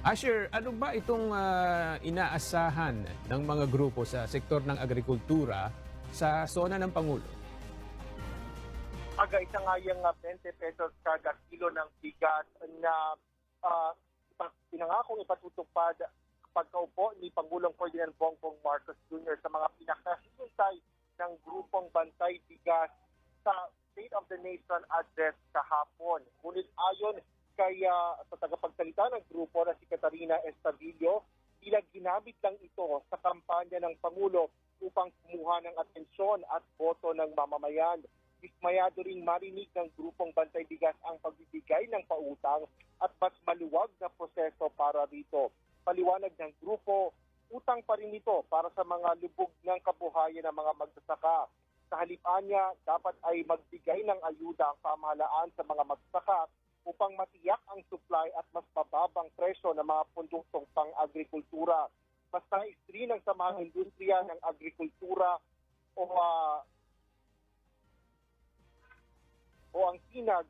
Asher, ano ba itong inaasahan ng mga grupo sa sektor ng agrikultura sa zona ng Pangulo? Isa nga yung 20 pesos kada kilo ng bigas na pinangakong ipatutupad pagkaupo ni Pangulong Ferdinand Bongbong Marcos Jr. sa mga pinakahintay ng grupong Bantay Bigas sa State of the Nation address kahapon. Ngunit ayon sa tagapagsalita ng grupo na si Catarina Estavillo, tila ginamit lang ito sa kampanya ng Pangulo upang kumuha ng atensyon at boto ng mamamayan. Dismayado ring marinig ng grupong Bantay Bigas ang pagbibigay ng pautang at mas maluwag na proseso para rito. Paliwanag ng grupo, utang pa rin ito para sa mga lubog ng kabuhayan ng mga magsasaka. Sa halipaan niya, dapat ay magbigay ng ayuda ang pamahalaan sa mga magsasaka upang matiyak ang supply at mas mababang presyo ng mga produktong pang-agrikultura. Mas nais rin ng samahang industriya ng agrikultura o ang sinag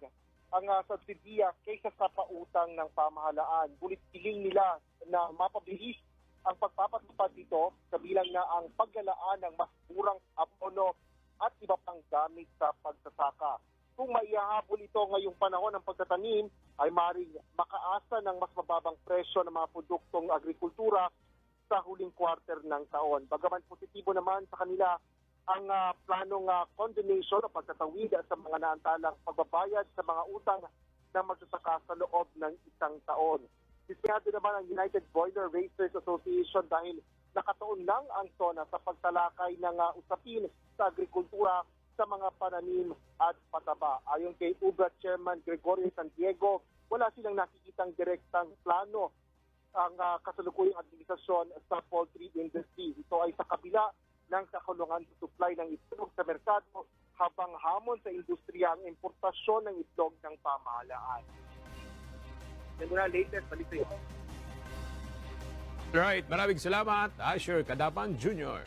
ang subsidiya kaysa sa pautang ng pamahalaan. Ngunit piling nila na mapabilis ang pagpapatupad dito kabilang na ang paglalaan ng mas murang abono at iba pang gamit sa pagsasaka. Kung maihahabol ito ngayong panahon ng pagtatanim, ay maaaring makaasa ng mas mababang presyo ng mga produktong agrikultura sa huling quarter ng taon. Bagaman positibo naman sa kanila ang planong condonation o pagtatawid sa mga naantalang pagbabayad sa mga utang na magsasaka sa loob ng isang taon. Dismayado naman ang United Boiler Racers Association dahil nakataon lang ang SONA sa pagtalakay ng usapin sa agrikultura sa mga pananim at pataba. Ayon kay UBRA Chairman Gregorio San Diego, wala silang nakikitang direktang plano ang kasalukuyang administrasyon sa poultry industry. Ito ay sa kabila ng kakulungan sa supply ng itlog sa merkado habang hamon sa industriya ang importasyon ng itlog ng pamahalaan. Yan muna latest, balik sa iyo. Right, maraming salamat, Asher Cadapan Jr.